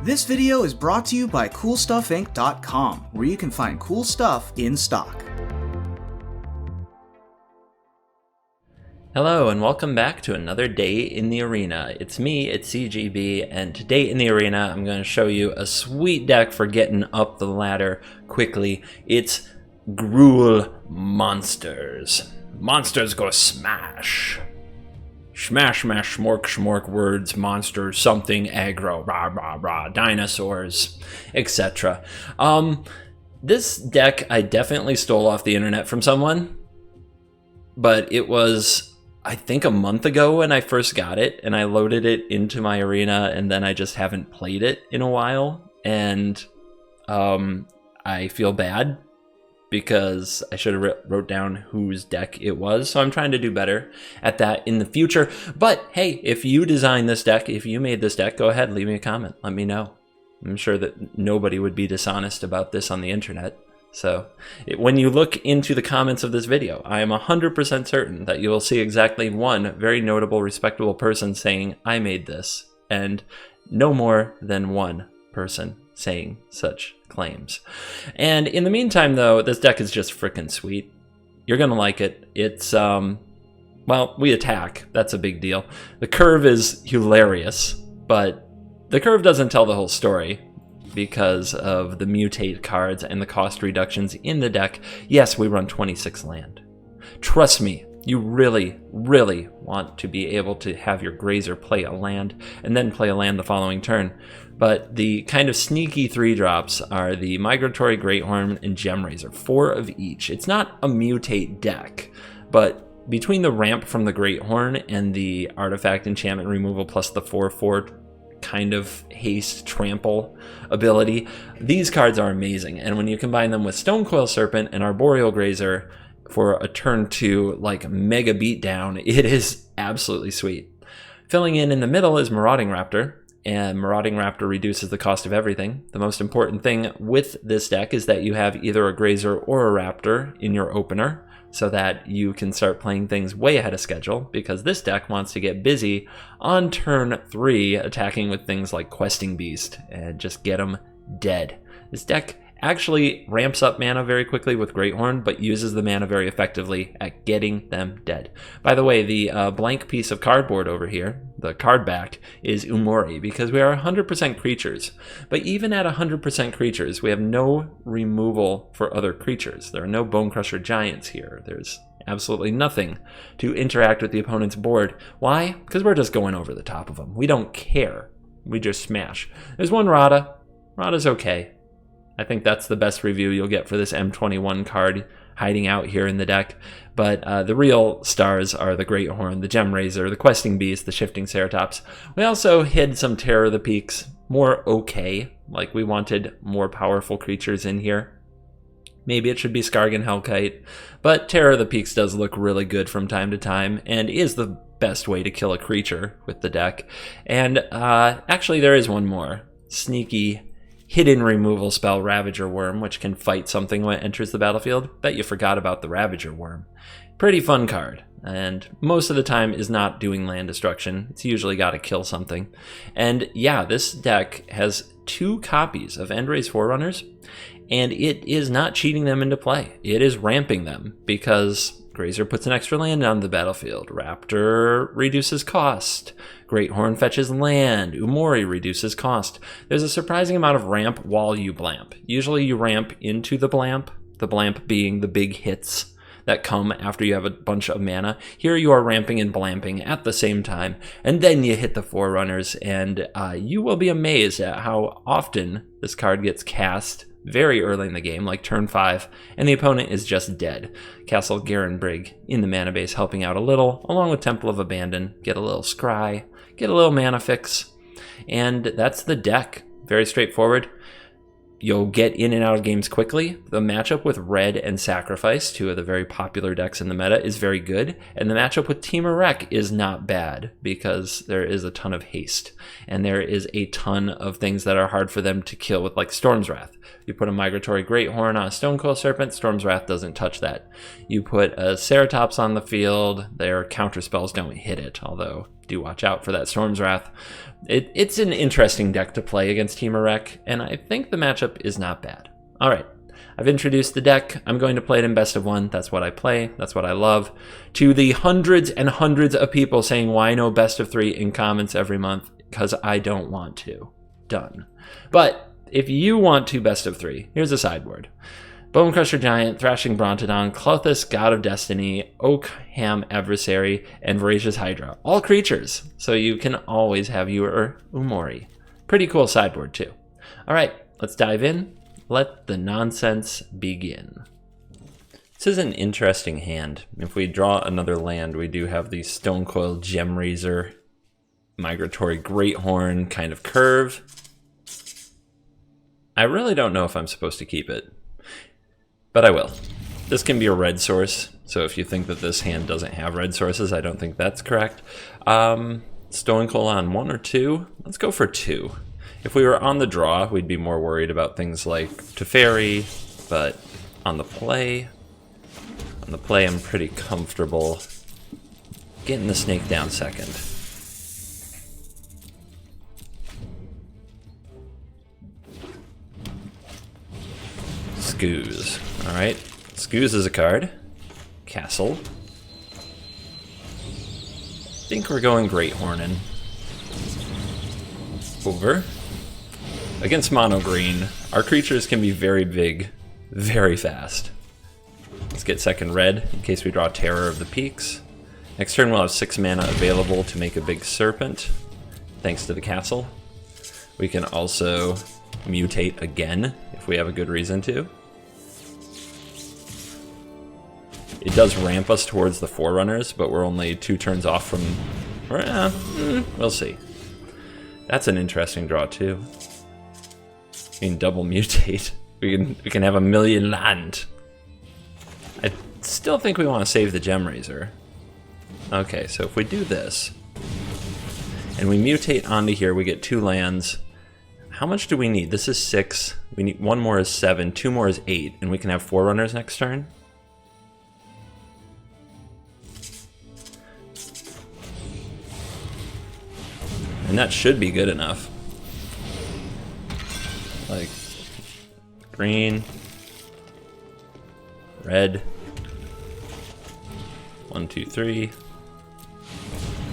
This video is brought to you by CoolStuffInc.com, where you can find cool stuff in stock. Hello and welcome back to another day in the arena. It's me, it's CGB, and today in the arena I'm going to show you a sweet deck for getting up the ladder quickly. It's Gruul Monsters. Monsters go smash. Smash, smash, shmork, shmork, words, monsters, something, aggro, rah, rah, rah, dinosaurs, etc. This deck I definitely stole off the internet from someone, but it was, I think, a month ago when I first got it, and I loaded it into my arena, and then I just haven't played it in a while, and I feel bad because I should have wrote down whose deck it was, so I'm trying to do better at that in the future. But hey, if you designed this deck, if you made this deck, go ahead, leave me a comment, let me know. I'm sure that nobody would be dishonest about this on the internet. So when you look into the comments of this video, I am 100% certain that you will see exactly one very notable, respectable person saying, I made this, and no more than one person saying such claims. And in the meantime, though, this deck is just freaking sweet. You're gonna like it. It's, well, we attack. That's a big deal. The curve is hilarious, but the curve doesn't tell the whole story because of the mutate cards and the cost reductions in the deck. Yes, we run 26 land. Trust me, you really, really want to be able to have your Grazer play a land and then play a land the following turn. But the kind of sneaky 3-drops are the Migratory Greathorn and Gemrazor, 4 of each. It's not a mutate deck, but between the ramp from the Greathorn and the artifact enchantment removal plus the 4/4 kind of haste trample ability, these cards are amazing. And when you combine them with Stonecoil Serpent and Arboreal Grazer for a turn 2 like mega beatdown, it is absolutely sweet. Filling in the middle is Marauding Raptor, and Marauding Raptor reduces the cost of everything. The most important thing with this deck is that you have either a Grazer or a Raptor in your opener, so that you can start playing things way ahead of schedule, because this deck wants to get busy on turn 3 attacking with things like Questing Beast and just get them dead. This deck actually ramps up mana very quickly with Greathorn, but uses the mana very effectively at getting them dead. By the way, the blank piece of cardboard over here, the card back, is Umori, because we are 100% creatures. But even at 100% creatures, we have no removal for other creatures. There are no Bone Crusher Giants here. There's absolutely nothing to interact with the opponent's board. Why? Because we're just going over the top of them. We don't care. We just smash. There's one Rada. Rada's okay. I think that's the best review you'll get for this M21 card hiding out here in the deck. But the real stars are the Greathorn, the Gemrazor, the Questing Beast, the Shifting Ceratops. We also hid some Terror of the Peaks, more okay, like we wanted more powerful creatures in here. Maybe it should be Skargan Hellkite, but Terror of the Peaks does look really good from time to time and is the best way to kill a creature with the deck. And actually there is one more. Sneaky hidden removal spell, Ravager Worm, which can fight something when it enters the battlefield. Bet you forgot about the Ravager Worm. Pretty fun card, and most of the time is not doing land destruction. It's usually got to kill something. And yeah, this deck has 2 copies of Endray's Forerunners, and it is not cheating them into play. It is ramping them, because Grazer puts an extra land on the battlefield. Raptor reduces cost. Greathorn fetches land. Umori reduces cost. There's a surprising amount of ramp while you blamp. Usually you ramp into the blamp being the big hits that come after you have a bunch of mana. Here you are ramping and blamping at the same time, and then you hit the Forerunners, and you will be amazed at how often this card gets cast very early in the game, like turn 5, and the opponent is just dead. Castle Garenbrig in the mana base helping out a little, along with Temple of Abandon. Get a little scry, get a little mana fix, and that's the deck. Very straightforward. You'll get in and out of games quickly. The matchup with Red and Sacrifice, 2 of the very popular decks in the meta, is very good. And the matchup with Temur Rec is not bad, because there is a ton of haste. And there is a ton of things that are hard for them to kill with, like Storm's Wrath. You put a Migratory Greathorn on a Stonecoil Serpent, Storm's Wrath doesn't touch that. You put a Ceratops on the field, their counter spells don't hit it, although do watch out for that Storm's Wrath. It's an interesting deck to play against Team Arek, and I think the matchup is not bad. Alright, I've introduced the deck. I'm going to play it in best of 1. That's what I play. That's what I love. To the hundreds and hundreds of people saying why no best of 3 in comments every month, because I don't want to. Done. But if you want to best of 3, here's a sideboard. Bone Crusher Giant, Thrashing Brontodon, Clothis, God of Destiny, Oakham Adversary, and Voracious Hydra. All creatures, so you can always have your Umori. Pretty cool sideboard too. Alright, let's dive in. Let the nonsense begin. This is an interesting hand. If we draw another land, we do have the Stonecoil Gemrazor, Migratory Greathorn kind of curve. I really don't know if I'm supposed to keep it, but I will. This can be a red source, so if you think that this hand doesn't have red sources, I don't think that's correct. Stonecoil on 1 or 2? Let's go for 2. If we were on the draw, we'd be more worried about things like Teferi, but on the play, I'm pretty comfortable getting the snake down second. Scooze. Alright, Scooze is a card. Castle. I think we're going Greathornin. Over. Against mono green, our creatures can be very big, very fast. Let's get second red in case we draw Terror of the Peaks. Next turn we'll have 6 mana available to make a big serpent, thanks to the castle. We can also mutate again if we have a good reason to. It does ramp us towards the Forerunners, but we're only 2 turns off from... we'll see. That's an interesting draw too. We can double mutate. We can have a million land. I still think we want to save the Gemrazor. Okay, so if we do this, and we mutate onto here, we get 2 lands. How much do we need? This is 6. We need 1 more is 7, 2 more is 8, and we can have Forerunners next turn. And that should be good enough. Like, green, red, 1, 2, 3.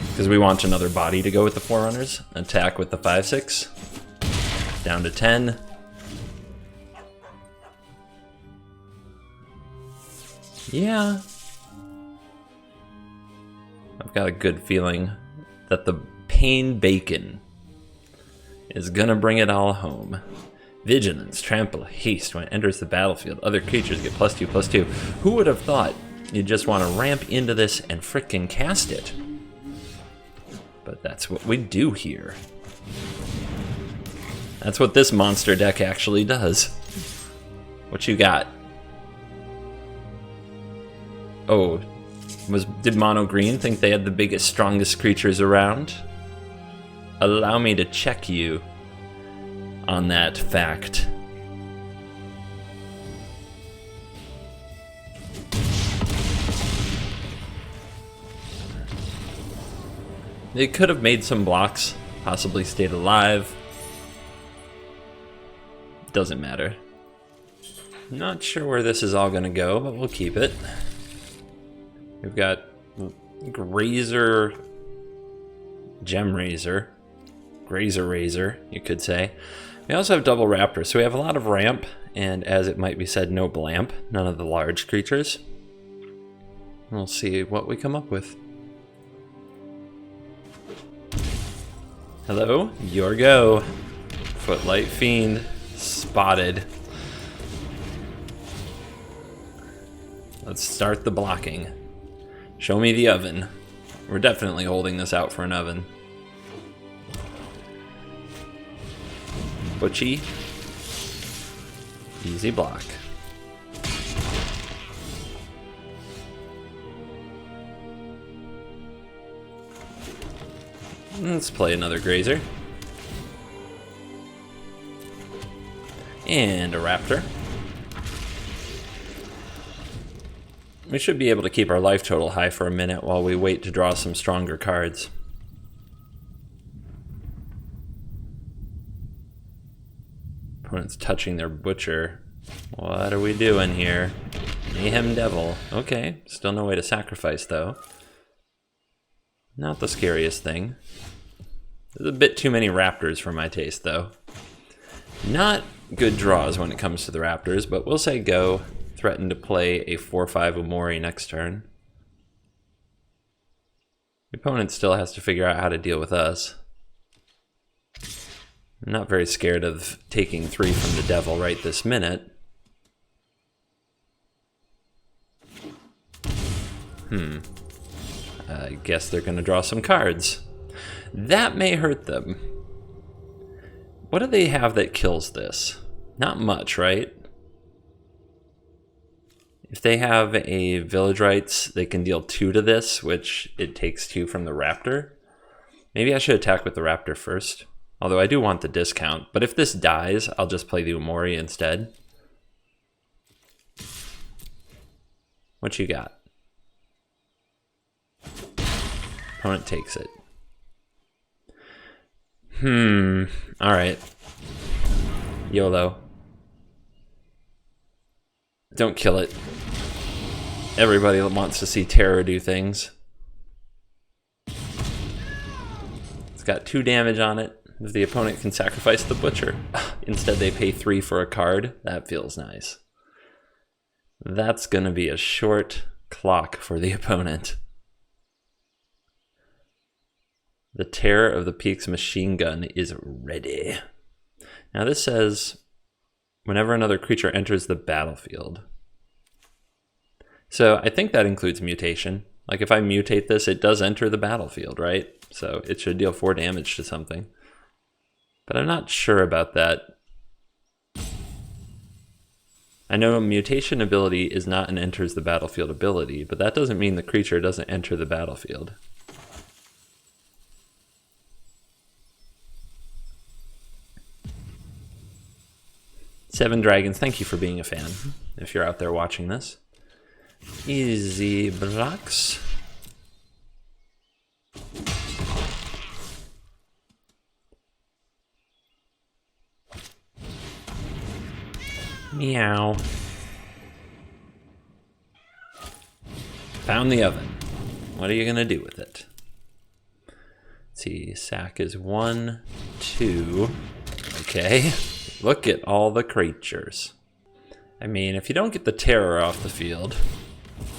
Because we want another body to go with the Forerunners. Attack with the 5/6. Down to 10. Yeah. I've got a good feeling that the Pain Bacon is gonna bring it all home. Vigilance, Trample, Haste. When it enters the battlefield, other creatures get +2/+2. Who would have thought you'd just want to ramp into this and frickin' cast it? But that's what we do here. That's what this monster deck actually does. What you got? Oh, did Mono Green think they had the biggest, strongest creatures around? Allow me to check you on that fact. They could have made some blocks, possibly stayed alive. Doesn't matter. Not sure where this is all gonna go, but we'll keep it. We've got Grazer, Gemrazor, Grazer Razor, you could say. We also have Double Raptor, so we have a lot of ramp, and as it might be said, no blamp, none of the large creatures. We'll see what we come up with. Hello, your go. Footlight Fiend, spotted. Let's start the blocking. Show me the oven. We're definitely holding this out for an oven. Butchie. Easy block. Let's play another Grazer. And a Raptor. We should be able to keep our life total high for a minute while we wait to draw some stronger cards. Opponent's touching their Butcher. What are we doing here? Mayhem Devil. Okay, still no way to sacrifice though. Not the scariest thing. There's a bit too many Raptors for my taste though. Not good draws when it comes to the Raptors, but we'll say go. Threaten to play a 4/5 Omori next turn. The opponent still has to figure out how to deal with us. I'm not very scared of taking 3 from the Devil right this minute. I guess they're going to draw some cards. That may hurt them. What do they have that kills this? Not much, right? If they have a Village Rites, they can deal 2 to this, which it takes 2 from the Raptor. Maybe I should attack with the Raptor first. Although I do want the discount. But if this dies, I'll just play the Omori instead. What you got? Opponent takes it. Alright. YOLO. Don't kill it. Everybody wants to see Terror do things. It's got 2 damage on it. If the opponent can sacrifice the Butcher. Instead they pay 3 for a card. That feels nice. That's going to be a short clock for the opponent. The Terror of the Peak's machine gun is ready. Now this says, whenever another creature enters the battlefield. So I think that includes mutation. Like if I mutate this, it does enter the battlefield, right? So it should deal 4 damage to something. But I'm not sure about that. I know mutation ability is not an enters the battlefield ability, but that doesn't mean the creature doesn't enter the battlefield. Seven Dragons, thank you for being a fan, if you're out there watching this. Easy blocks. Meow. Found the oven. What are you gonna do with it? Let's see, sack is 1, 2. Okay. Look at all the creatures. I mean, if you don't get the Terror off the field,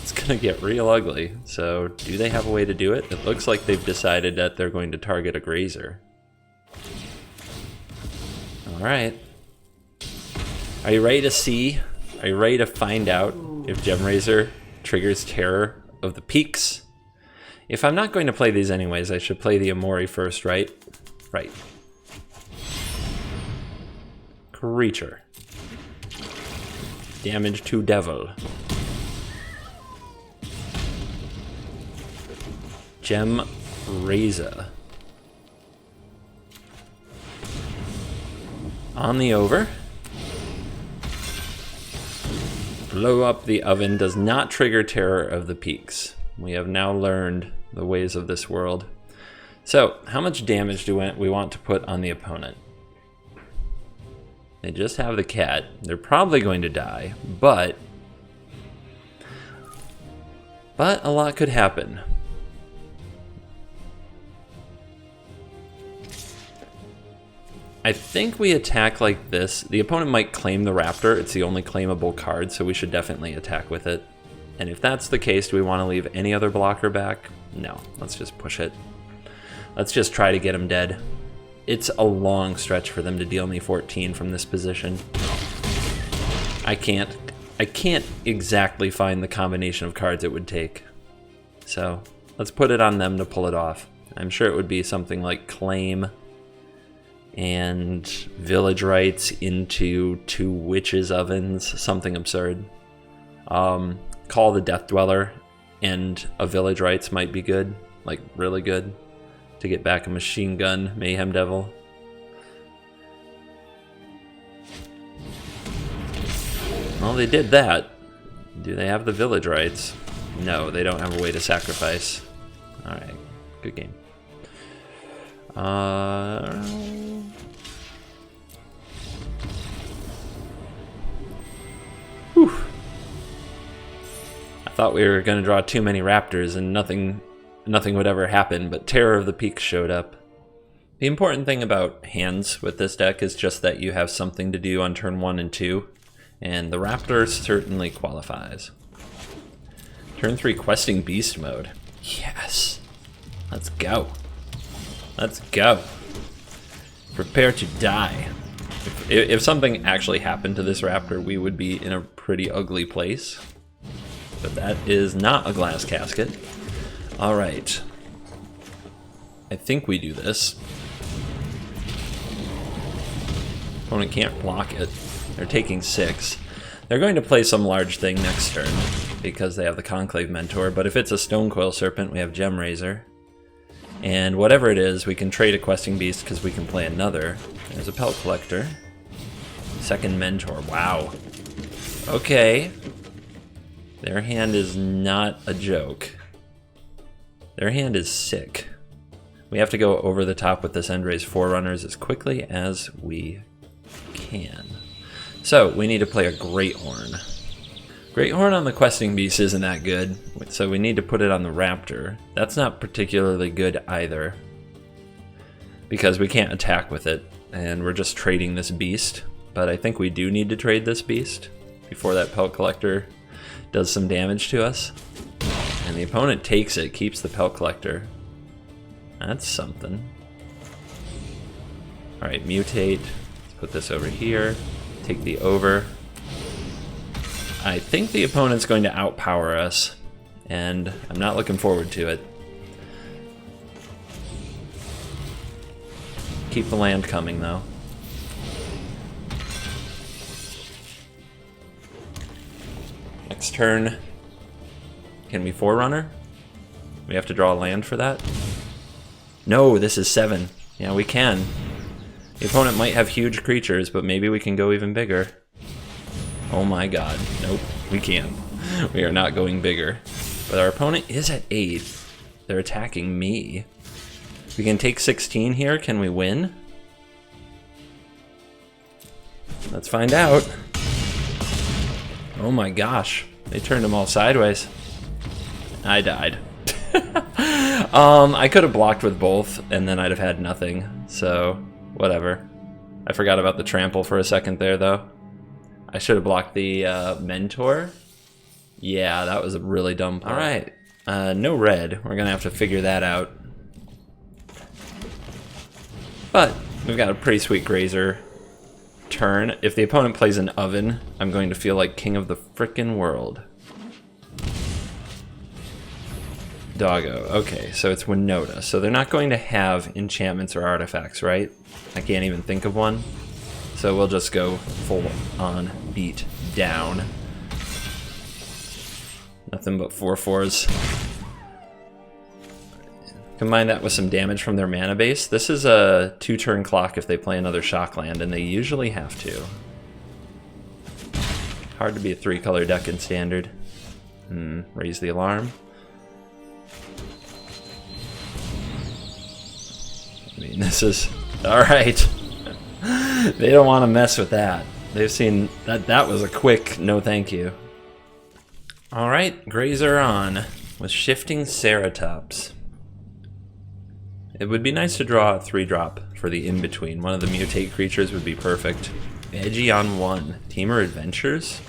it's gonna get real ugly. So, do they have a way to do it? It looks like they've decided that they're going to target a Grazer. Alright. Are you ready to see? Are you ready to find out if Gemrazor triggers Terror of the Peaks? If I'm not going to play these anyways, I should play the Omori first, right? Right. Creature. Damage to Devil. Gemrazor. On the over. Blow up the oven does not trigger Terror of the Peaks. We have now learned the ways of this world. So, how much damage do we want to put on the opponent? They just have the cat. They're probably going to die, but a lot could happen. I think we attack like this. The opponent might claim the Raptor. It's the only claimable card, so we should definitely attack with it. And if that's the case, do we want to leave any other blocker back? No, let's just push it. Let's just try to get him dead. It's a long stretch for them to deal me 14 from this position. I can't exactly find the combination of cards it would take. So let's put it on them to pull it off. I'm sure it would be something like Claim and Village Rites into 2 Witches' Ovens, something absurd. Call the Death Dweller and a Village Rites might be good, like really good, to get back a Machine Gun Mayhem Devil. Well, they did that. Do they have the village rights? No, they don't have a way to sacrifice. Alright, good game. Whew. I thought we were going to draw too many raptors and nothing would ever happen, but Terror of the Peaks showed up. The important thing about hands with this deck is just that you have something to do on turn 1 and 2, and the raptor certainly qualifies. Turn 3 questing beast mode. Yes! Let's go. Let's go. Prepare to die. If something actually happened to this raptor, we would be in a pretty ugly place. But that is not a glass casket. Alright. I think we do this. Opponent can't block it. They're taking 6. They're going to play some large thing next turn because they have the Conclave Mentor, but if it's a Stonecoil Serpent, we have Gem Razor. And whatever it is, we can trade a Questing Beast because we can play another. There's a Pelt Collector. Second Mentor. Wow. Okay. Their hand is not a joke. Their hand is sick. We have to go over the top with this Endrace Forerunners as quickly as we can. So, we need to play a Great Horn. Great Horn on the Questing Beast isn't that good, so we need to put it on the Raptor. That's not particularly good either, because we can't attack with it, and we're just trading this beast. But I think we do need to trade this beast before that Pelt Collector does some damage to us. And the opponent takes it, keeps the Pelt Collector. That's something. Alright, mutate. Let's put this over here. Take the over. I think the opponent's going to outpower us, and I'm not looking forward to it. Keep the land coming, though. Next turn, can we Forerunner? We have to draw a land for that? No, this is 7. Yeah, we can. The opponent might have huge creatures, but maybe we can go even bigger. Oh my god. Nope, we can't. We are not going bigger. But our opponent is at 8. They're attacking me. We can take 16 here. Can we win? Let's find out. Oh my gosh. They turned them all sideways. I died. I could have blocked with both, and then I'd have had nothing. So, whatever. I forgot about the trample for a second there, though. I should have blocked the Mentor. Yeah, that was a really dumb play. Alright, no red. We're going to have to figure that out. But we've got a pretty sweet Grazer turn. If the opponent plays an Oven, I'm going to feel like king of the frickin' world. Doggo. Okay, so it's Winota. So they're not going to have enchantments or artifacts, right? I can't even think of one. So we'll just go full on beat down. Nothing but 4/4s. Combine that with some damage from their mana base. This is a 2-turn clock if they play another Shockland, and they usually have to. Hard to be a 3-color deck in Standard. Raise the alarm. I mean, this is... Alright. They don't want to mess with that. They've seen that that was a quick no thank you. Alright, Grazer on with Shifting Ceratops. It would be nice to draw a 3-drop for the in-between. One of the mutate creatures would be perfect. Edgy on 1. Tamer Adventures?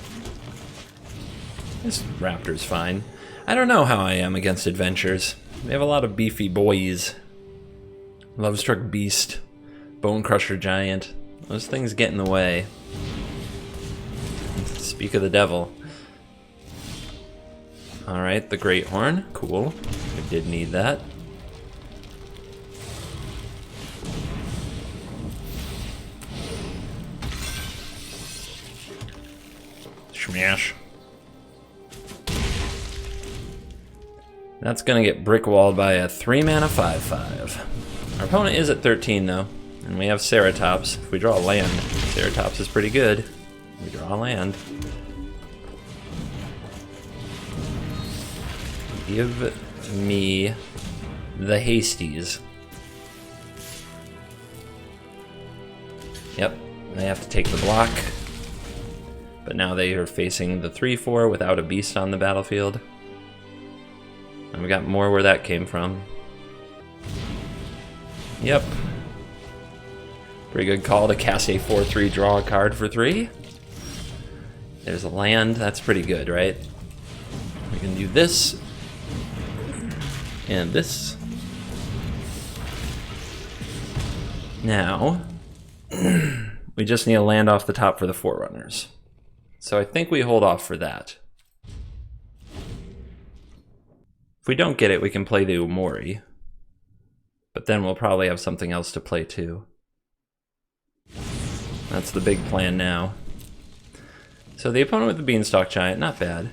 This Raptor's fine. I don't know how I am against Adventures. They have a lot of beefy boys. Lovestruck Beast. Bone Crusher Giant. Those things get in the way. Speak of the devil. Alright, the Great Horn. Cool. We did need that. Smash. That's gonna get brick walled by a 3-mana 5/5. Our opponent is at 13 though, and we have Ceratops. If we draw a land, Ceratops is pretty good. We draw a land. Give me the hasties. Yep, they have to take the block. But now they are facing the 3-4 without a beast on the battlefield. And we got more where that came from. Yep. Pretty good call to cast a 4-3, draw a card for 3. There's a land, that's pretty good, right? We can do this. And this. Now, we just need a land off the top for the Forerunners. So I think we hold off for that. If we don't get it, we can play the Umori. But then we'll probably have something else to play too. That's the big plan now. So the opponent with the Beanstalk Giant, not bad.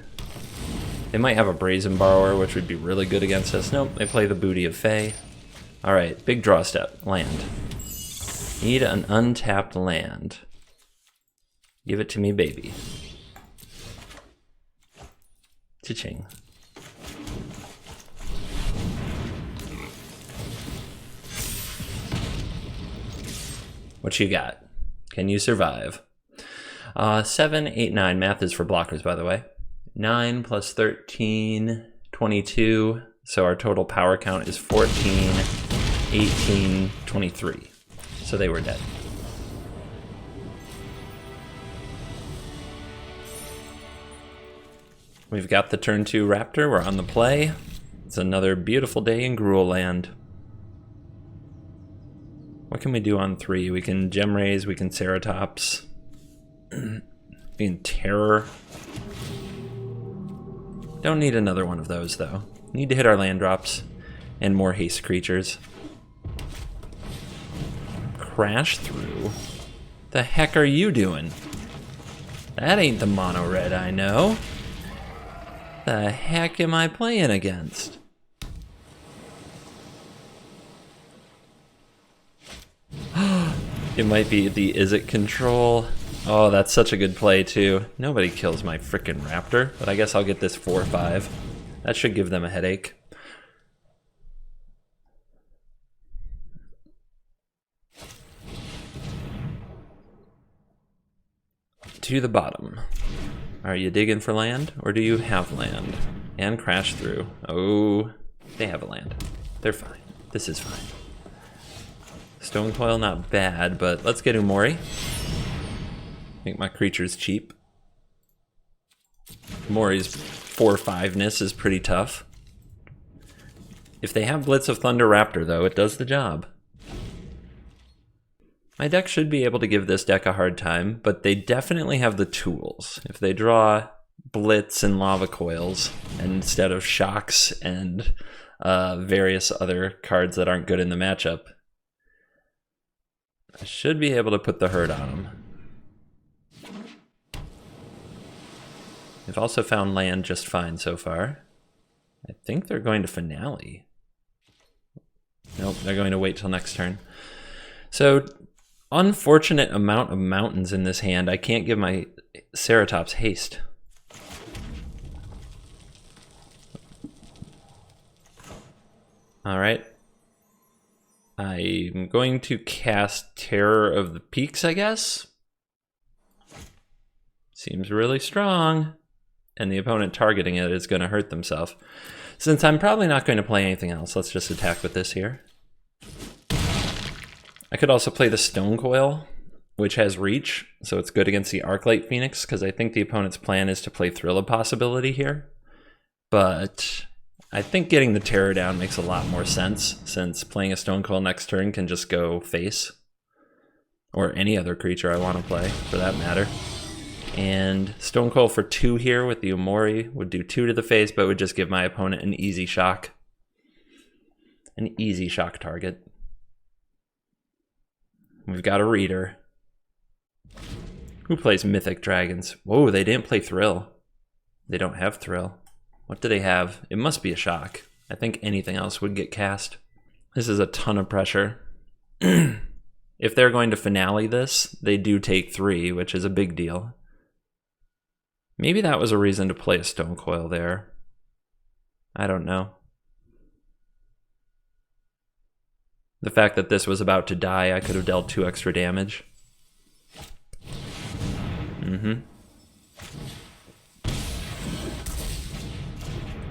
They might have a Brazen Borrower, which would be really good against us. Nope, they play the Booty of Fae. Alright, big draw step, land. Need an untapped land. Give it to me, baby. Cha-ching. What you got? Can you survive? 7, 8, 9. Math is for blockers, by the way. 9 plus 13, 22. So our total power count is 14, 18, 23. So they were dead. We've got the turn 2 Raptor. We're on the play. It's another beautiful day in Gruul land. What can we do on 3? We can Gem Raise, we can Ceratops. We can Terror. Don't need another one of those, though. Need to hit our land drops and more haste creatures. Crash Through? The heck are you doing? That ain't the mono red I know. The heck am I playing against? It might be the Is It Control. Oh, that's such a good play too. Nobody kills my frickin' Raptor, but I guess I'll get this 4-5. That should give them a headache. To the bottom. Are you digging for land, or do you have land? And Crash Through. Oh, they have a land. They're fine. This is fine. Stone Coil, not bad, but let's get Umori. I think my creature's cheap. Umori's 4-5-ness is pretty tough. If they have Blitz of Thunder Raptor, though, it does the job. My deck should be able to give this deck a hard time, but they definitely have the tools. If they draw Blitz and Lava Coils instead of Shocks and various other cards that aren't good in the matchup, I should be able to put the hurt on them. They've also found land just fine so far. I think they're going to Finale. Nope, they're going to wait till next turn. So, unfortunate amount of mountains in this hand. I can't give my Ceratops haste. Alright. I'm going to cast Terror of the Peaks, I guess. Seems really strong. And the opponent targeting it is going to hurt themselves. Since I'm probably not going to play anything else, let's just attack with this here. I could also play the Stone Coil, which has reach, so it's good against the Arclight Phoenix, because I think the opponent's plan is to play Thrill of Possibility here. But I think getting the Terror down makes a lot more sense, since playing a Stone Coil next turn can just go face. Or any other creature I want to play, for that matter. And Stone Coil for 2 here with the Umori would do 2 to the face, but would just give my opponent an easy shock. An easy shock target. We've got a Reader. Who plays Mythic Dragons? Whoa, they didn't play Thrill. They don't have Thrill. What do they have? It must be a shock. I think anything else would get cast. This is a ton of pressure. If they're going to Finale this, they do take 3, which is a big deal. Maybe that was a reason to play a Stone Coil there. I don't know. The fact that this was about to die, I could have dealt 2 extra damage.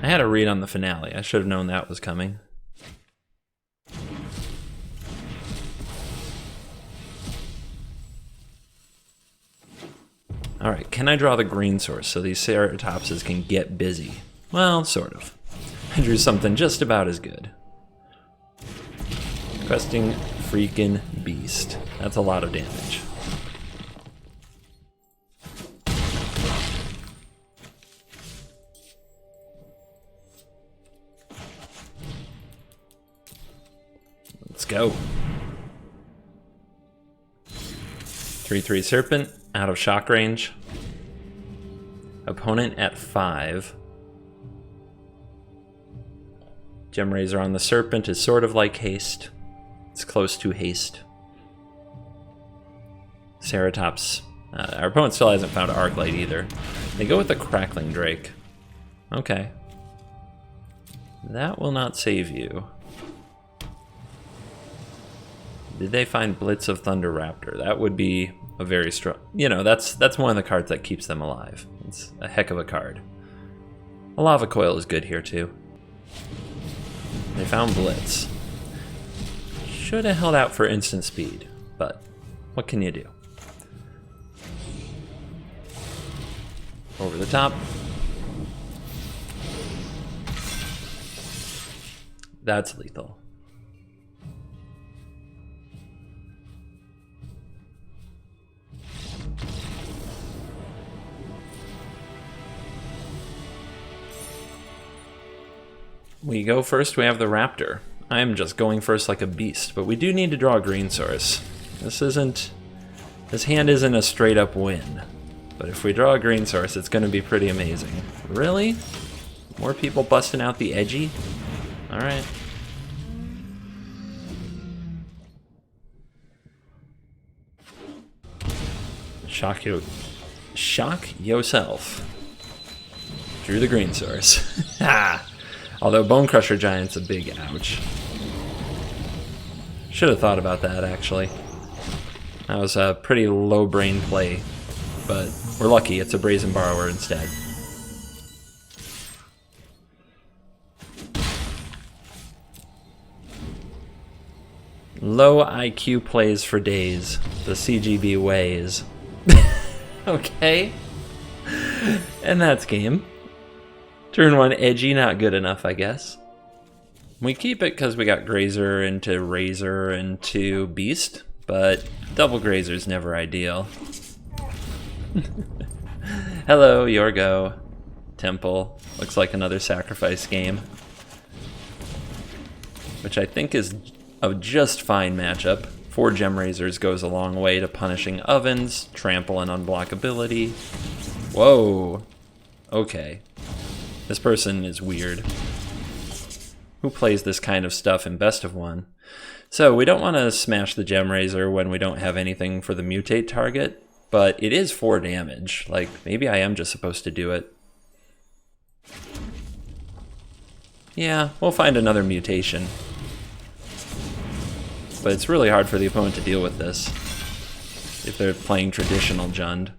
I had a read on the finale. I should have known that was coming. Alright, can I draw the green source so these Ceratopses can get busy? Well, sort of. I drew something just about as good. Questing freaking beast. That's a lot of damage. Let's go. 3/3 Serpent, out of shock range. Opponent at 5. Gemrazor on the Serpent is sort of like haste. It's close to haste. Ceratops. Our opponent still hasn't found Arclight either. They go with the Crackling Drake. Okay. That will not save you. Did they find Blitz of Thunder Raptor? That would be a very strong... You know, that's one of the cards that keeps them alive. It's a heck of a card. A Lava Coil is good here too. They found Blitz. Should have held out for instant speed, but what can you do? Over the top. That's lethal. We go first, we have the Raptor. I am just going first like a beast, but we do need to draw a green source. This hand isn't a straight up win. But if we draw a green source, it's going to be pretty amazing. Really? More people busting out the edgy? Alright. Shock yourself. Drew the green source. Ha! Although Bone Crusher Giant's a big ouch. Should have thought about that, actually. That was a pretty low brain play, but we're lucky it's a Brazen Borrower instead. Low IQ plays for days. The CGB ways. Okay. And that's game. Turn 1 edgy, not good enough, I guess. We keep it because we got Grazer into Razor into Beast, but double Grazer's never ideal. Hello, Yorgo. Temple. Looks like another sacrifice game. Which I think is a just fine matchup. 4 Gemrazors goes a long way to punishing Ovens, Trample, and Unblockability. Whoa. Okay. This person is weird. Who plays this kind of stuff in Best of 1? So we don't want to smash the Gemrazor when we don't have anything for the mutate target, but it is 4 damage. Like, maybe I am just supposed to do it. Yeah, we'll find another mutation. But it's really hard for the opponent to deal with this if they're playing traditional Jund.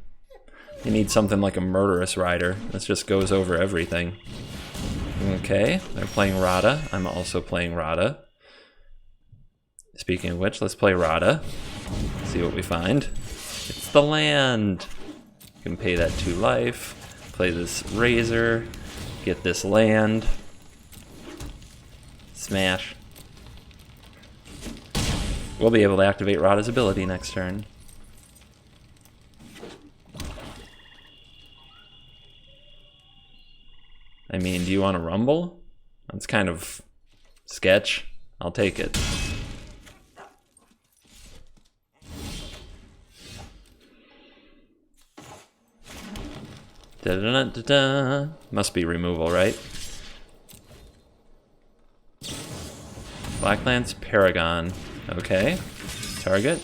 You need something like a Murderous Rider. This just goes over everything. Okay, they're playing Rada. I'm also playing Rada. Speaking of which, let's play Rada. See what we find. It's the land. You can pay that 2 life. Play this Razor. Get this land. Smash. We'll be able to activate Rada's ability next turn. I mean, do you want to rumble? That's kind of sketch. I'll take it. Da-da-da-da-da. Must be removal, right? Blacklance Paragon. Okay. Target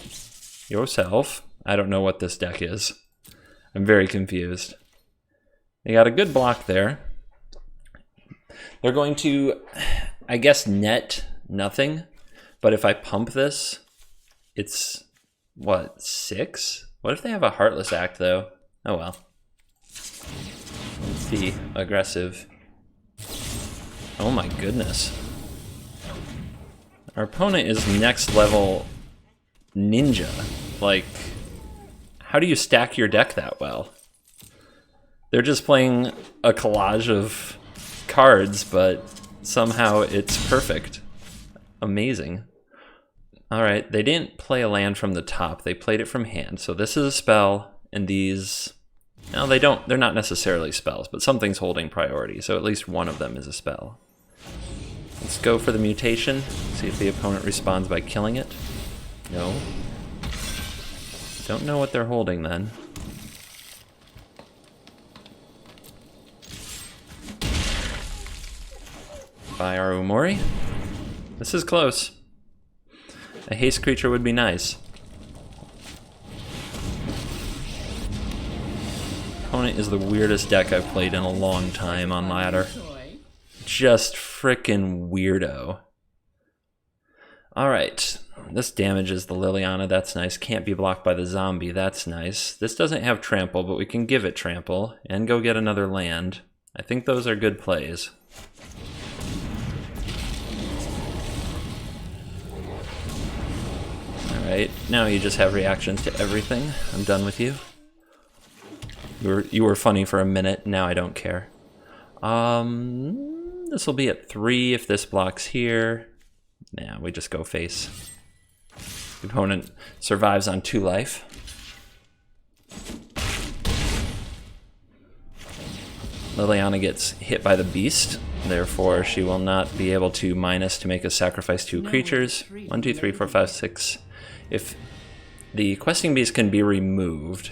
yourself. I don't know what this deck is. I'm very confused. They got a good block there. They're going to, I guess, net nothing. But if I pump this, it's, what, 6? What if they have a Heartless Act, though? Oh, well. Let's be aggressive. Oh, my goodness. Our opponent is next level ninja. Like, how do you stack your deck that well? They're just playing a collage of cards, but somehow it's perfect. Amazing. Alright, they didn't play a land from the top, they played it from hand. So this is a spell, and these... No, they're not necessarily spells, but something's holding priority, so at least one of them is a spell. Let's go for the mutation, see if the opponent responds by killing it. No. Don't know what they're holding then. By our Umori. This is close. A haste creature would be nice. Opponent is the weirdest deck I've played in a long time on ladder. Just frickin' weirdo. Alright, this damages the Liliana, that's nice. Can't be blocked by the zombie, that's nice. This doesn't have trample, but we can give it trample and go get another land. I think those are good plays. Alright, now you just have reactions to everything. I'm done with you. You were funny for a minute, now I don't care. This will be at 3 if this blocks here. Nah, we just go face. The opponent survives on 2 life. Liliana gets hit by the beast, therefore she will not be able to minus to make us sacrifice 2 creatures. 1, 2, 3, 4, 5, 6. If the questing beast can be removed,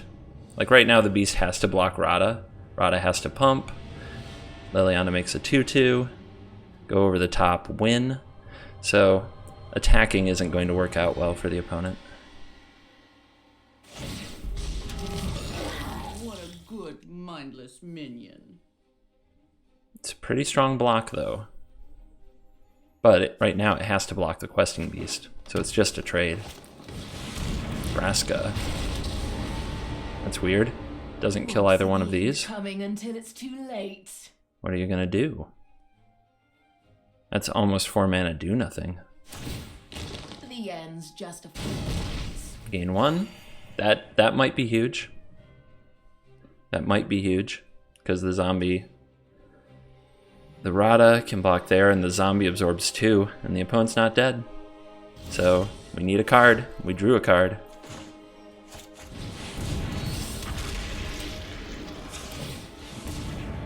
like right now the beast has to block Rada. Rada has to pump. Liliana makes a 2/2. Go over the top, win. So attacking isn't going to work out well for the opponent. What a good, mindless minion. It's a pretty strong block though. But right now it has to block the questing beast. So it's just a trade. Vraska. That's weird. Doesn't kill either one of these. Coming until it's too late. What are you gonna do? That's almost 4 mana, do nothing. The ends justify. Gain 1. That might be huge. That might be huge. Because the zombie... The Rada can block there, and the zombie absorbs 2, and the opponent's not dead. So, we need a card. We drew a card.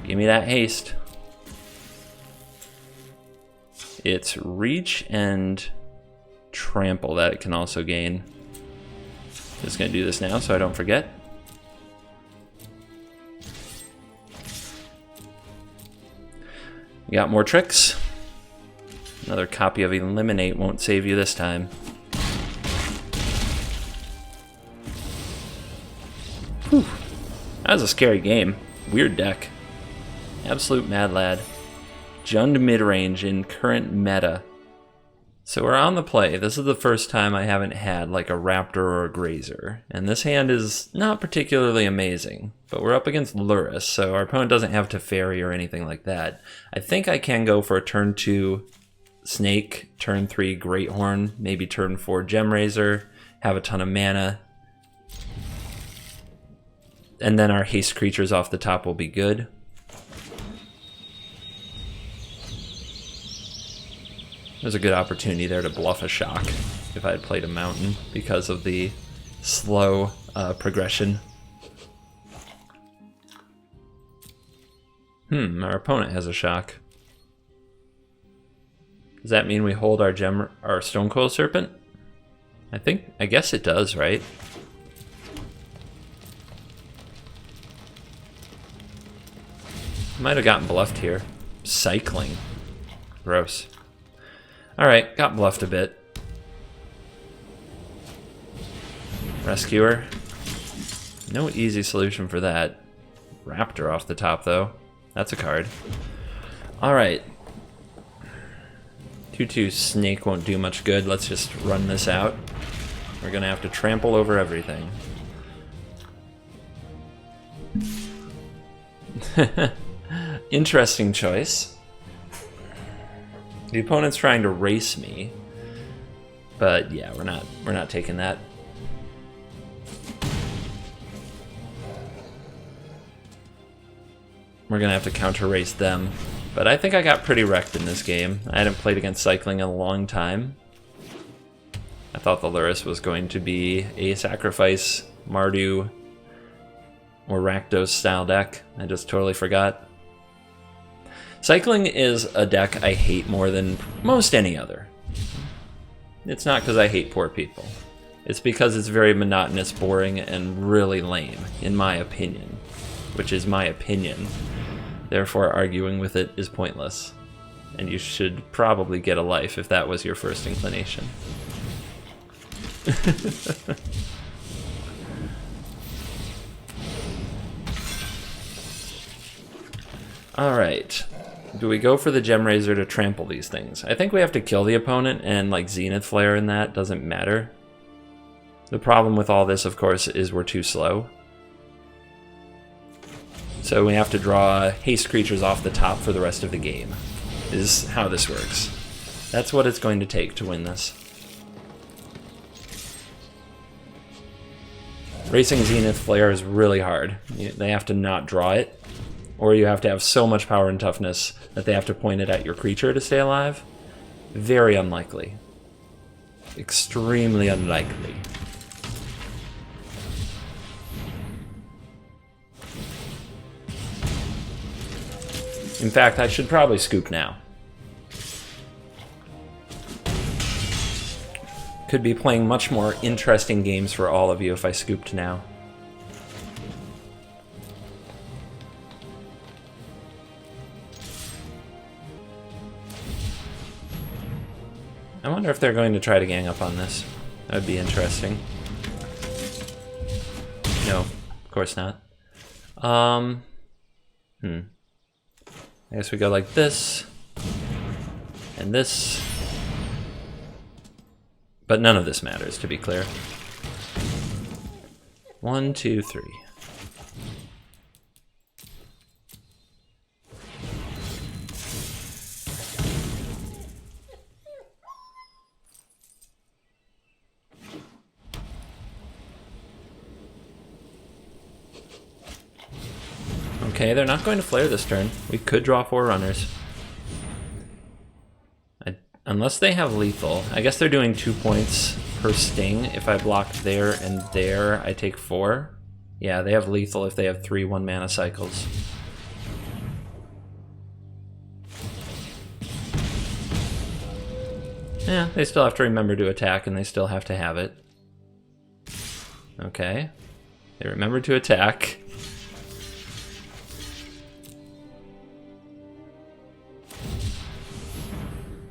Give me that haste. It's reach and trample that it can also gain. Just gonna do this now so I don't forget. We got more tricks. Another copy of Eliminate won't save you this time. Whew. That was a scary game. Weird deck. Absolute mad lad. Jund midrange in current meta. So we're on the play. This is the first time I haven't had like a Raptor or a Grazer. And this hand is not particularly amazing. But we're up against Lurrus, so our opponent doesn't have Teferi or anything like that. I think I can go for a turn 2 Snake, turn 3 Greathorn, maybe turn 4 Gemrazor, have a ton of mana. And then our haste creatures off the top will be good. There's a good opportunity there to bluff a shock if I had played a mountain because of the slow progression. Our opponent has a shock. Does that mean we hold our Stonecoil Serpent? I guess it does, right? Might have gotten bluffed here. Cycling. Gross. Alright, got bluffed a bit. Rescuer. No easy solution for that. Raptor off the top, though. That's a card. Alright, Q2 Snake won't do much good. Let's just run this out. We're gonna have to trample over everything. Interesting choice. The opponent's trying to race me, but yeah, we're not taking that. We're gonna have to counter race them, but I think I got pretty wrecked in this game. I hadn't played against Cycling in a long time. I thought the Lurrus was going to be a sacrifice Mardu or Rakdos style deck. I just totally forgot. Cycling is a deck I hate more than most any other. It's not because I hate poor people. It's because it's very monotonous, boring, and really lame, in my opinion. Which is my opinion. Therefore, arguing with it is pointless. And you should probably get a life if that was your first inclination. Alright. Do we go for the Gem Razor to trample these things? I think we have to kill the opponent, and like Zenith Flare in that doesn't matter. The problem with all this, of course, is we're too slow. So we have to draw haste creatures off the top for the rest of the game, is how this works. That's what it's going to take to win this. Racing Zenith Flare is really hard. They have to not draw it, or you have to have so much power and toughness that they have to point it at your creature to stay alive. Very unlikely. Extremely unlikely. In fact, I should probably scoop now. Could be playing much more interesting games for all of you if I scooped now. I wonder if they're going to try to gang up on this. That would be interesting. No, of course not. I guess we go like this, and this. But none of this matters, to be clear. 1, 2, 3. Okay, they're not going to flare this turn. We could draw 4 runners. Unless they have lethal. I guess they're doing 2 points per sting. If I block there and there, I take 4. Yeah, they have lethal if they have 3 1-mana cycles. Yeah, they still have to remember to attack, and they still have to have it. Okay. They remember to attack.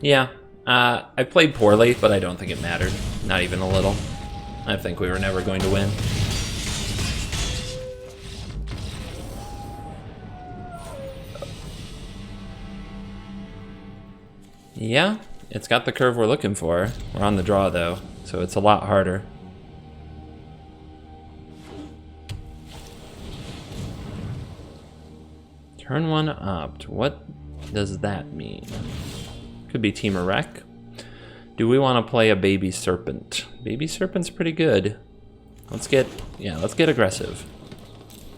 Yeah, I played poorly, but I don't think it mattered. Not even a little. I think we were never going to win. Yeah, it's got the curve we're looking for. We're on the draw, though, so it's a lot harder. Turn 1 opt. What does that mean? Could be Team Wreck. Do we want to play a Baby Serpent? Baby Serpent's pretty good. Let's get aggressive.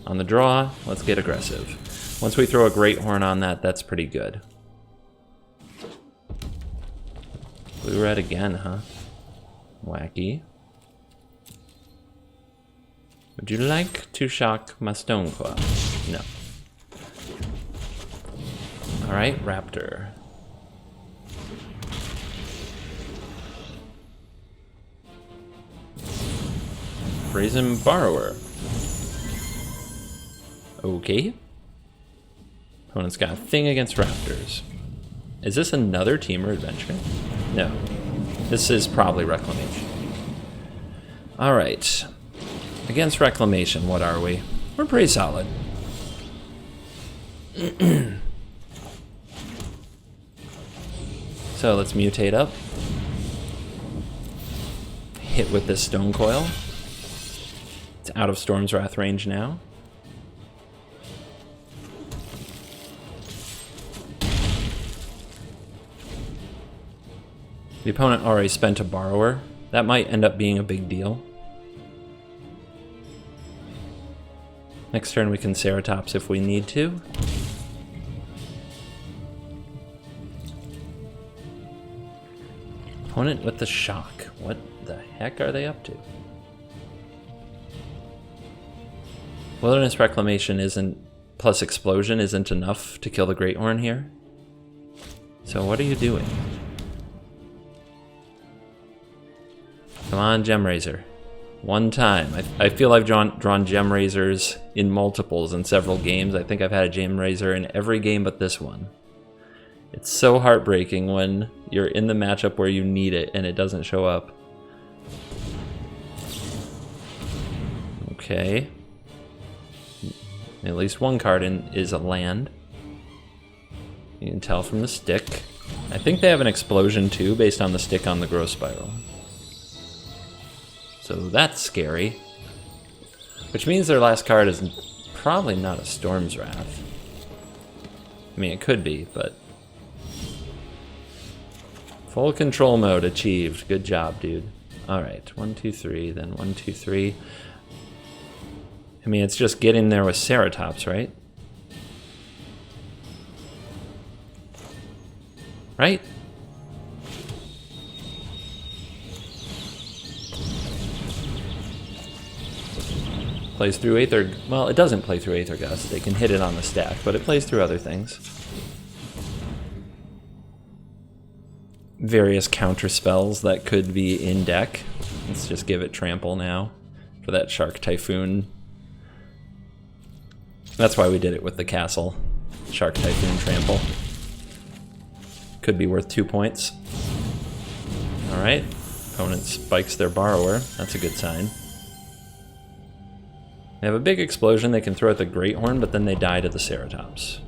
On the draw, let's get aggressive. Once we throw a Great Horn on that, that's pretty good. Blue red again, huh? Wacky. Would you like to shock my Stoneclaw? No. Alright, Raptor. Brazen Borrower. Okay. Opponent's got a thing against Raptors. Is this another Teamer Adventure? No. This is probably Reclamation. Alright. Against Reclamation, what are we? We're pretty solid. So let's mutate up. Hit with this Stone Coil. It's out of Storm's Wrath range now. The opponent already spent a Borrower. That might end up being a big deal. Next turn we can Ceratops if we need to. Opponent with the Shock. What the heck are they up to? Wilderness Reclamation isn't, plus Explosion isn't enough to kill the Great Horn here. So what are you doing? Come on, Gemrazor. One time. I feel I've drawn Gemrazors in multiples in several games. I think I've had a Gemrazor in every game but this one. It's so heartbreaking when you're in the matchup where you need it and it doesn't show up. Okay. At least one card is a land. You can tell from the stick. I think they have an Explosion too, based on the stick on the Growth Spiral. So that's scary. Which means their last card is probably not a Storm's Wrath. I mean, it could be, but... Full control mode achieved. Good job, dude. Alright, 1, 2, 3, then 1, 2, 3. I mean, it's just getting there with Ceratops, right? Right? Plays through Aether... Well, it doesn't play through Aether Gust. They can hit it on the stack, but it plays through other things. Various counter spells that could be in deck. Let's just give it Trample now for that Shark Typhoon. That's why we did it with the castle. Shark Typhoon Trample. Could be worth 2 points. Alright. Opponent spikes their Borrower. That's a good sign. They have a big Explosion they can throw at the Great Horn, but then they die to the Ceratops.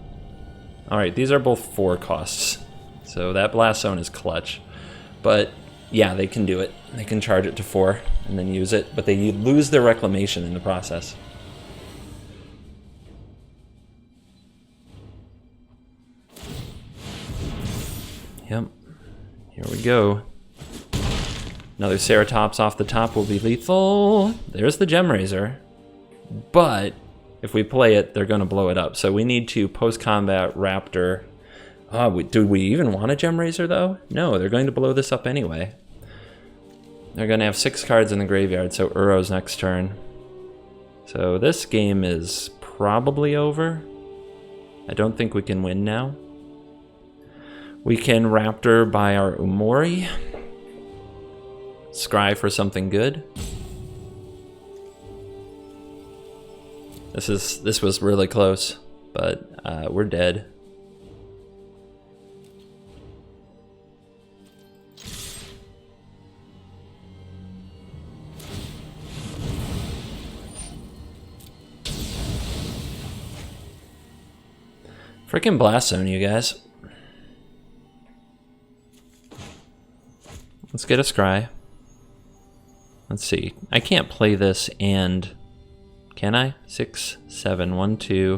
Alright, these are both 4 costs. So that Blast Zone is clutch. But yeah, they can do it. They can charge it to 4 and then use it, but they lose their Reclamation in the process. Yep. Here we go. Another Ceratops off the top will be lethal. There's the Gemrazor. But if we play it, they're going to blow it up. So we need to post-combat Raptor. Do we even want a Gemrazor, though? No, they're going to blow this up anyway. They're going to have 6 cards in the graveyard, so Uro's next turn. So this game is probably over. I don't think we can win now. We can Raptor by our Umori. Scry for something good. This was really close, but we're dead. Freaking Blast Zone, you guys. Let's get a Scry. Let's see. I can't play this and... Can I? 6, 7, 1, 2,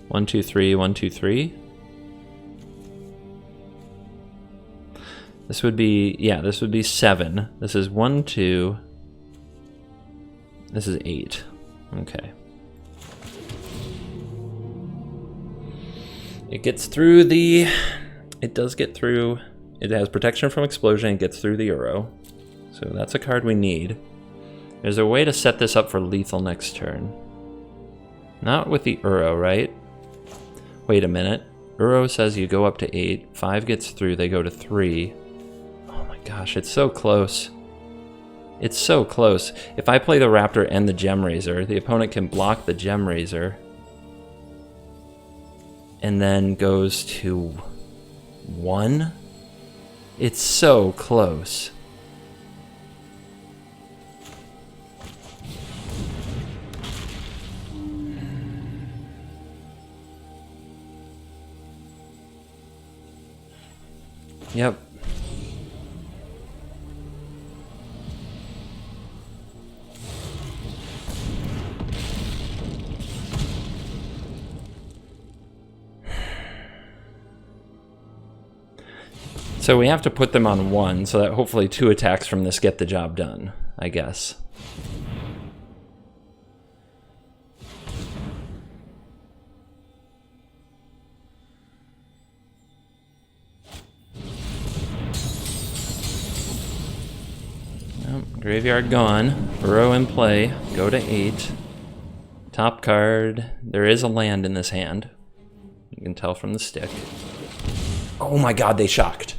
1, 2, 3, 1, 2, 3. This would be, yeah, this would be 7. This is 1, 2. This is 8. Okay. It gets through the, it does get through, it has protection from Explosion, it gets through the Uro. So that's a card we need. There's a way to set this up for lethal next turn. Not with the Uro, right? Wait a minute. Uro says you go up to 8. 5 gets through, they go to 3. Oh my gosh, it's so close. It's so close. If I play the Raptor and the Gemrazor, the opponent can block the Gemrazor. And then goes to 1. It's so close. Yep. So we have to put them on 1 so that hopefully 2 attacks from this get the job done, I guess. Graveyard gone. Burrow in play. Go to 8. Top card. There is a land in this hand. You can tell from the stick. Oh my god, they shocked.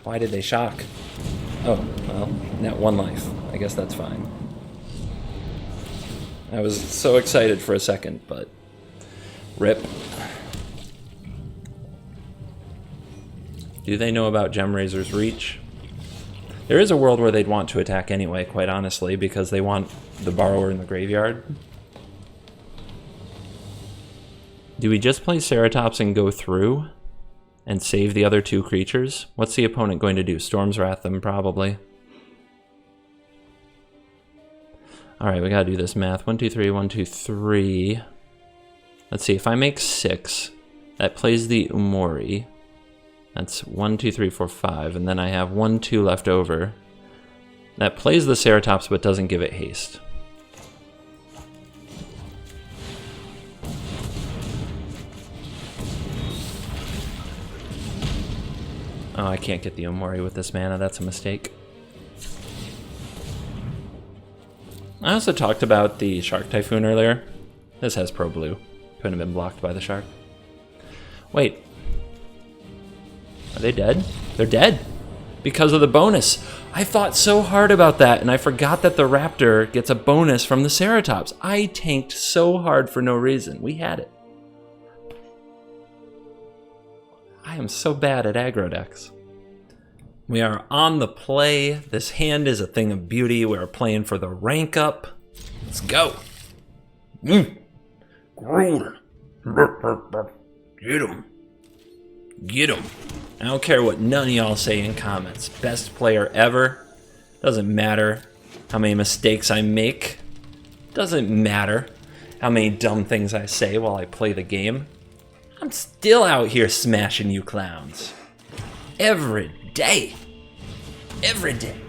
Why did they shock? Oh, well, net 1 life. I guess that's fine. I was so excited for a second, but rip. Do they know about Gemrazer's reach? There is a world where they'd want to attack anyway, quite honestly, because they want the borrower in the graveyard. Do we just play Ceratops and go through and save the other 2 creatures? What's the opponent going to do? Storm's Wrath them, probably. Alright, we gotta do this math. 1, 2, 3, 1, 2, 3. Let's see, if I make 6, that plays the Umori. That's 1, 2, 3, 4, 5, and then I have 1, 2 left over. That plays the Ceratops but doesn't give it haste. Oh, I can't get the Omori with this mana, that's a mistake. I also talked about the Shark Typhoon earlier. This has Pro Blue. Couldn't have been blocked by the Shark. Wait. Are they dead? They're dead! Because of the bonus! I thought so hard about that, and I forgot that the Raptor gets a bonus from the Ceratops. I tanked so hard for no reason. We had it. I am so bad at aggro decks. We are on the play. This hand is a thing of beauty. We are playing for the rank up. Let's go. Gruul. Get him. Get him. I don't care what none of y'all say in comments. Best player ever. Doesn't matter how many mistakes I make. Doesn't matter how many dumb things I say while I play the game. I'm still out here smashing you clowns. Every day. Every day.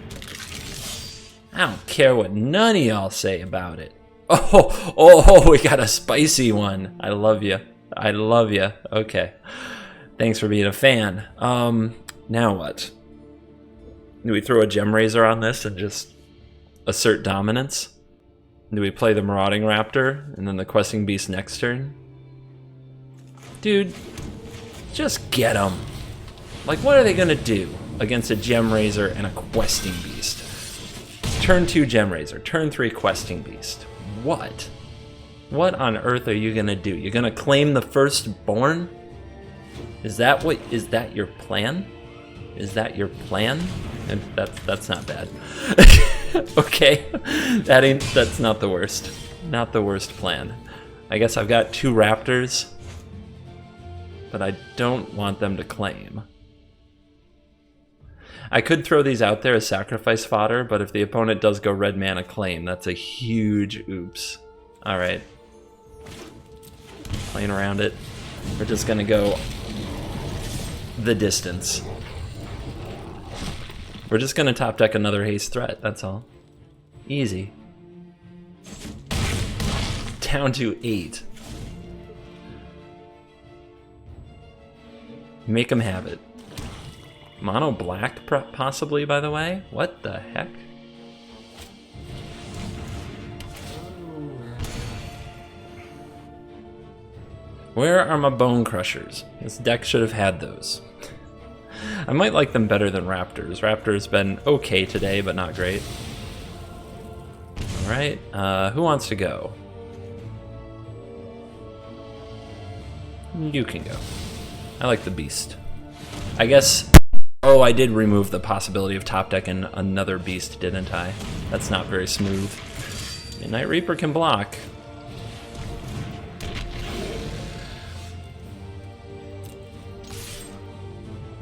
I don't care what none of y'all say about it. Oh, we got a spicy one. I love you. I love you. Okay. Thanks for being a fan. Now what? Do we throw a Gemrazor on this and just assert dominance? Do we play the Marauding Raptor and then the Questing Beast next turn? Dude, just get them. Like, what are they gonna do against a Gemrazor and a Questing Beast? Turn 2 Gemrazor, turn 3 Questing Beast. What? What on earth are you gonna do? You're gonna claim the firstborn? Is that your plan? Is that your plan? And that's not bad. Okay, that's not the worst. Not the worst plan. I guess I've got 2 Raptors, but I don't want them to claim. I could throw these out there as sacrifice fodder, but if the opponent does go red mana claim, that's a huge oops. Alright. Playing around it. We're just gonna go the distance. We're just gonna top deck another haste threat, that's all. Easy. Down to 8. Make them have it. Mono black, possibly, by the way? What the heck? Where are my Bone Crushers? This deck should have had those. I might like them better than Raptors. Raptor's been okay today, but not great. Alright, who wants to go? You can go. I like the Beast. I guess... Oh, I did remove the possibility of top decking another Beast, didn't I? That's not very smooth. Midnight Reaper can block.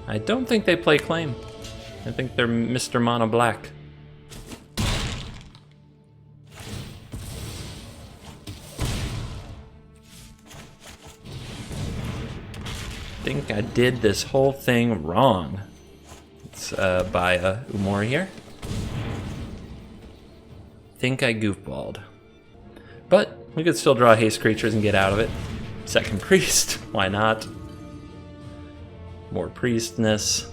I don't think they play Claim. I think they're Mr. Mono Black. I think I did this whole thing wrong. Let's buy a Umori here. Think I goofballed. But we could still draw haste creatures and get out of it. Second priest, why not? More priestness.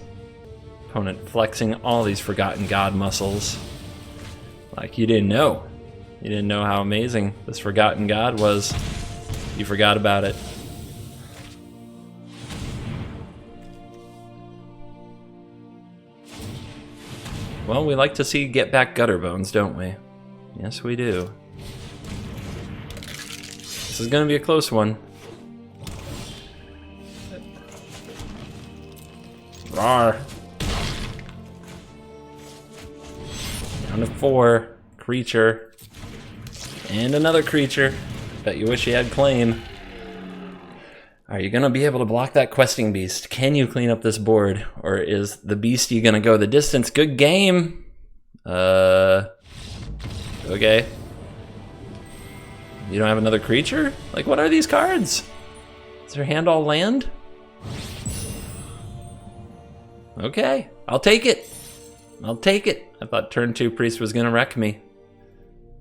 Opponent flexing all these Forgotten God muscles. Like you didn't know. You didn't know how amazing this Forgotten God was. You forgot about it. Well, we like to see get back Gutter Bones, don't we? Yes, we do. This is going to be a close one. Rawr. Down to 4. Creature. And another creature. Bet you wish you had claim. Are you going to be able to block that questing beast? Can you clean up this board? Or is the beastie going to go the distance? Good game. Okay. You don't have another creature? Like, what are these cards? Is your hand all land? Okay, I'll take it. I'll take it. I thought turn 2 priest was gonna wreck me.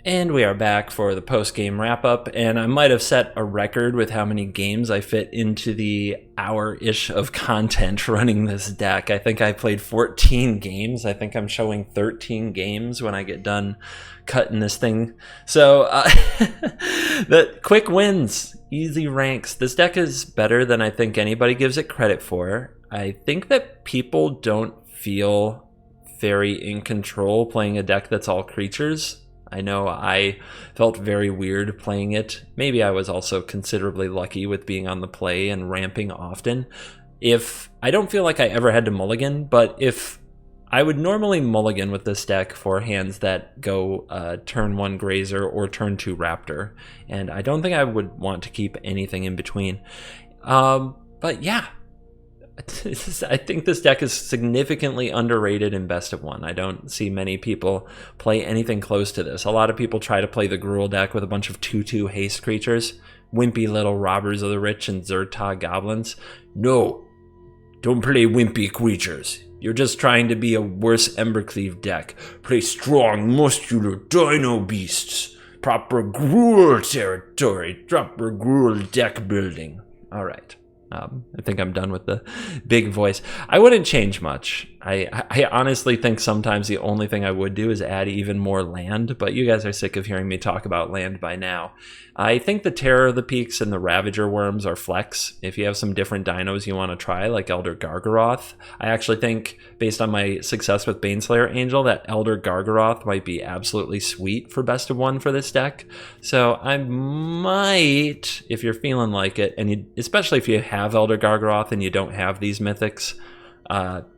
And we are back for the post-game wrap-up, and I might have set a record with how many games I fit into the hour-ish of content running this deck. I think I played 14 games. I think I'm showing 13 games when I get done cutting this thing. So, the quick wins, easy ranks. This deck is better than I think anybody gives it credit for. I think that people don't feel very in control playing a deck that's all creatures. I know I felt very weird playing it. Maybe I was also considerably lucky with being on the play and ramping often. I don't feel like I ever had to mulligan, but if I would normally mulligan with this deck for hands that go turn 1 Grazer or turn 2 Raptor, and I don't think I would want to keep anything in between. But yeah. I think this deck is significantly underrated in Best of 1. I don't see many people play anything close to this. A lot of people try to play the Gruul deck with a bunch of 2/2 haste creatures, wimpy little robbers of the rich and Zertog goblins. No, don't play wimpy creatures. You're just trying to be a worse Embercleave deck. Play strong, muscular dino beasts. Proper Gruul territory. Proper Gruul deck building. All right. I think I'm done with the big voice. I wouldn't change much. I honestly think sometimes the only thing I would do is add even more land, but you guys are sick of hearing me talk about land by now. I think the Terror of the Peaks and the Ravager Worms are flex. If you have some different dinos you want to try, like Elder Gargaroth, I actually think, based on my success with Baneslayer Angel, that Elder Gargaroth might be absolutely sweet for Best of 1 for this deck. So I might, if you're feeling like it, and especially if you have Elder Gargaroth and you don't have these mythics,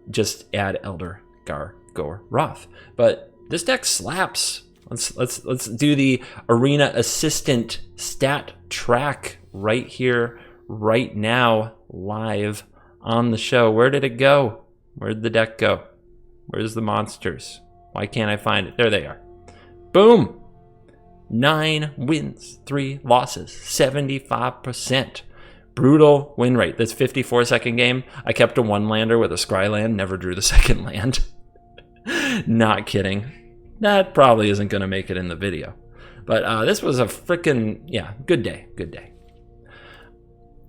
just add Elder Gargaroth. But this deck slaps. Let's do the Arena Assistant stat track right here, right now, live on the show. Where did it go? Where did the deck go? Where's the monsters? Why can't I find it? There they are. Boom! 9 wins, 3 losses, 75%. Brutal win rate. This 54-second game, I kept a 1-lander with a Scry land, never drew the second land. Not kidding. That probably isn't going to make it in the video. But this was a freaking, good day. Good day.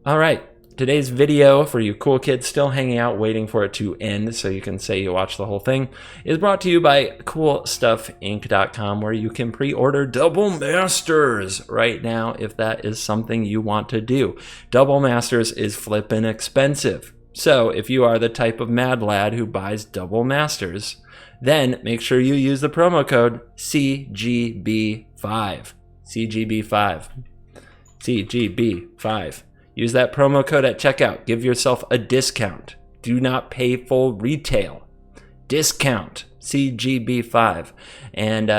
All right. Today's video, for you cool kids still hanging out waiting for it to end so you can say you watched the whole thing, is brought to you by CoolStuffInc.com, where you can pre-order Double Masters right now if that is something you want to do. Double Masters is flippin' expensive. So if you are the type of mad lad who buys Double Masters, then make sure you use the promo code CGB5. CGB5. CGB5. Use that promo code at checkout. Give yourself a discount. Do not pay full retail. Discount. CGB5. And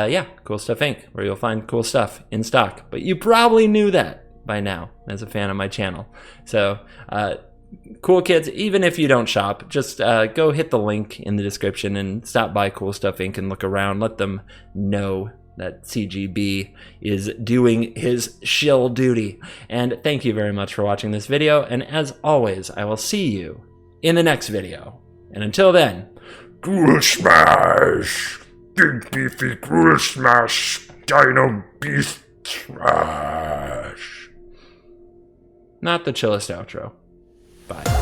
Cool Stuff Inc., where you'll find cool stuff in stock. But you probably knew that by now as a fan of my channel. So, cool kids, even if you don't shop, just go hit the link in the description and stop by Cool Stuff Inc. and look around. Let them know that CGB is doing his shill duty. And thank you very much for watching this video. And as always, I will see you in the next video. And until then, Gruul Smash! Big beefy Gruul Smash! Dino Beast Smash! Not the chillest outro. Bye.